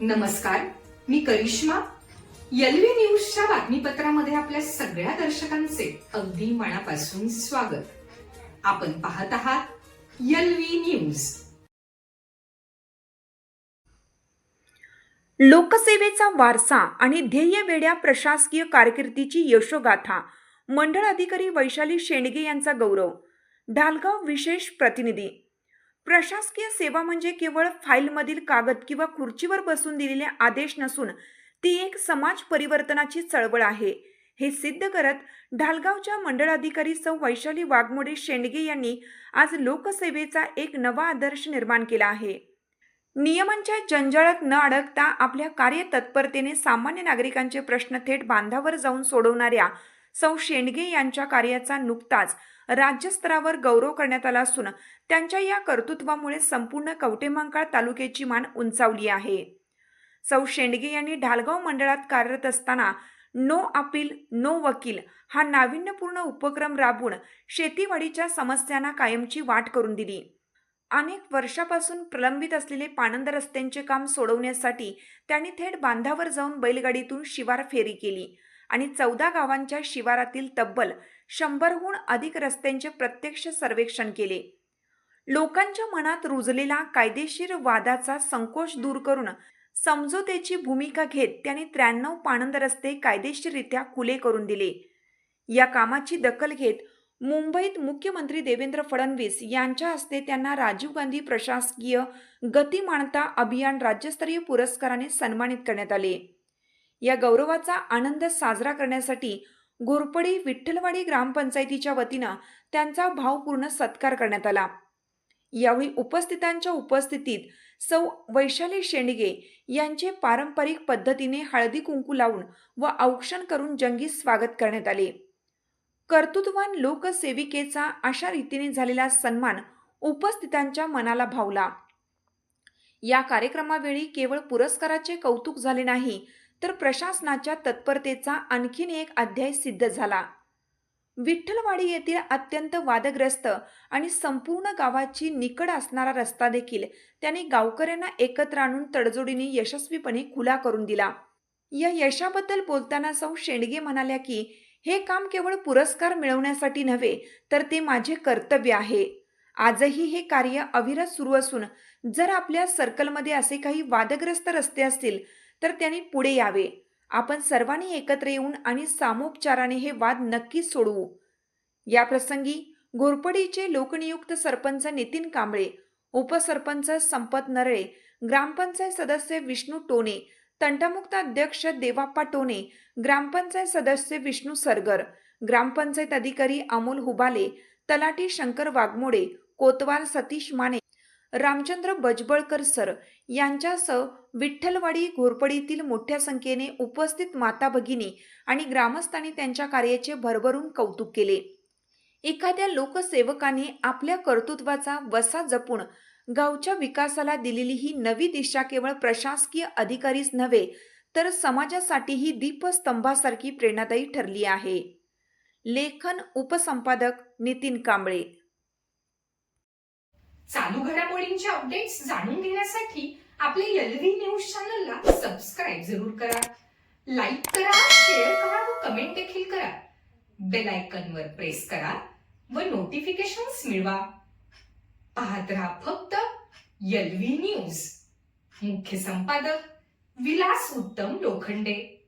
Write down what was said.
नमस्कार, मी करिश्मा. एलव्ही न्यूजच्या बातमीपत्रामध्ये आपल्या सगळ्या दर्शकांचे अगदी मनापासून स्वागत. आपण पाहत आहात एलव्ही न्यूज. लोकसेवेचा वारसा आणि ध्येयवेड्या प्रशासकीय कारकिर्दीची यशोगाथा. मंडळ अधिकारी वैशाली शेंडगे यांचा गौरव. ढालगाव विशेष प्रतिनिधी. प्रशासकीय सेवा म्हणजे केवळ फाईलमधील कागद किंवा खुर्चीवर बसून दिलेले आदेश नसून ती एक समाज परिवर्तनाची चळवळ आहे, हे सिद्ध करत ढालगावच्या मंडळाधिकारी सौ वैशाली वाघमोडे शेंडगे यांनी आज लोकसेवेचा एक नवा आदर्श निर्माण केला आहे. नियमांच्या जंजाळात न अडकता आपल्या कार्यतत्परतेने सामान्य नागरिकांचे प्रश्न थेट बांधावर जाऊन सोडवणाऱ्या सौ शेंडगे यांच्या कार्याचा नुकताच राज्यस्तरावर गौरव करण्यात आला असून त्यांच्या या कर्तृत्वामुळे संपूर्ण कवठेमहांकाळ तालुक्याची मान उंचावली आहे. सौ शेंडगे यांनी ढालगाव मंडळात कार्यरत असताना नो अपील नो वकील हा नाविन्यपूर्ण उपक्रम राबवून शेतीवाडीच्या समस्यांना कायमची वाट करून दिली. अनेक वर्षापासून प्रलंबित असलेले पाणंद रस्त्यांचे काम सोडवण्यासाठी त्यांनी थेट बांधावर जाऊन बैलगाडीतून शिवार फेरी केली आणि 14 गावांच्या शिवारातील तब्बल 100हून अधिक रस्त्यांचे प्रत्यक्ष सर्वेक्षण केले. लोकांच्या मनात रुजलेला कायदेशीर वादाचा संकोच दूर करून समझोत्याची भूमिका घेत त्यांनी 93 पाणंद रस्ते कायदेशीररित्या खुले करून दिले. या कामाची दखल घेत मुंबईत मुख्यमंत्री देवेंद्र फडणवीस यांच्या हस्ते त्यांना राजीव गांधी प्रशासकीय गतिमानता अभियान राज्यस्तरीय पुरस्काराने सन्मानित करण्यात आले. या गौरवाचा आनंद साजरा करण्यासाठी घोरपडी विठ्ठलवाडी ग्रामपंचायतीच्या वतीनं त्यांचा भावपूर्ण सत्कार करण्यात आला. यावेळी उपस्थितांच्या उपस्थितीत सौ वैशाली शेंडगे यांचे पारंपरिक पद्धतीने हळदी कुंकू लावून व औक्षण करून जंगी स्वागत करण्यात आले. कर्तृत्ववान लोकसेविकेचा अशा रीतीने झालेला सन्मान उपस्थितांच्या मनाला भावला. या कार्यक्रमावेळी केवळ पुरस्काराचे कौतुक झाले नाही, तर प्रशासनाच्या तत्परतेचा आणखीन एक अध्याय सिद्ध झाला. विठ्ठलवाडी येथील अत्यंत वादग्रस्त आणि संपूर्ण गावाची निकड असणारा रस्ता देखील त्यांनी गावकऱ्यांना एकत्र आणून तडजोडीने यशस्वीपणे खुला करून दिला. या यशाबद्दल बोलताना सौ शेंडगे म्हणाल्या की हे काम केवळ पुरस्कार मिळवण्यासाठी नव्हे, तर ते माझे कर्तव्य आहे. आजही हे कार्य अविरत सुरू असून जर आपल्या सर्कलमध्ये असे काही वादग्रस्त रस्ते असतील तर त्यांनी पुढे यावे. आपण सर्वांनी एकत्र येऊन आणि सामोपचाराने हे वाद नक्कीच सोडवू. या प्रसंगी घोरपडीचे लोकनियुक्त सरपंच नितीन कांबळे, उपसरपंच संपत नरळे, ग्रामपंचायत सदस्य विष्णू टोने, तंटामुक्त अध्यक्ष देवाप्पा टोने, ग्रामपंचायत सदस्य विष्णू सरगर, ग्रामपंचायत अधिकारी अमोल हुबाले, तलाठी शंकर वाघमोडे, कोतवाल सतीश माने, रामचंद्र बजबळकर सर यांच्यासह विठ्ठलवाडी घोरपडीतील मोठ्या संख्येने उपस्थित माता भगिनी आणि ग्रामस्थांनी त्यांच्या कार्याचे भरभरून कौतुक केले. एखाद्या लोकसेवकाने आपल्या कर्तृत्वाचा वसा जपून गावच्या विकासाला दिलेली ही नवी दिशा केवळ प्रशासकीय अधिकारीच नव्हे, तर समाजासाठीही दीपस्तंभासारखी प्रेरणादायी ठरली आहे. लेखन उपसंपादक नितीन कांबळे. चालू घडामोडींचे अपडेट्स जाणून घेण्यासाठी आपल्या एलव्ही न्यूज चॅनलला सबस्क्राईब जरूर करा, लाईक करा, शेअर करा व कमेंट देखील करा. बेल आयकॉनवर प्रेस करा व नोटिफिकेशन्स मिळवा. पाहत रहा फक्त एलव्ही न्यूज. मुख्य संपादक विलास उत्तम लोखंडे.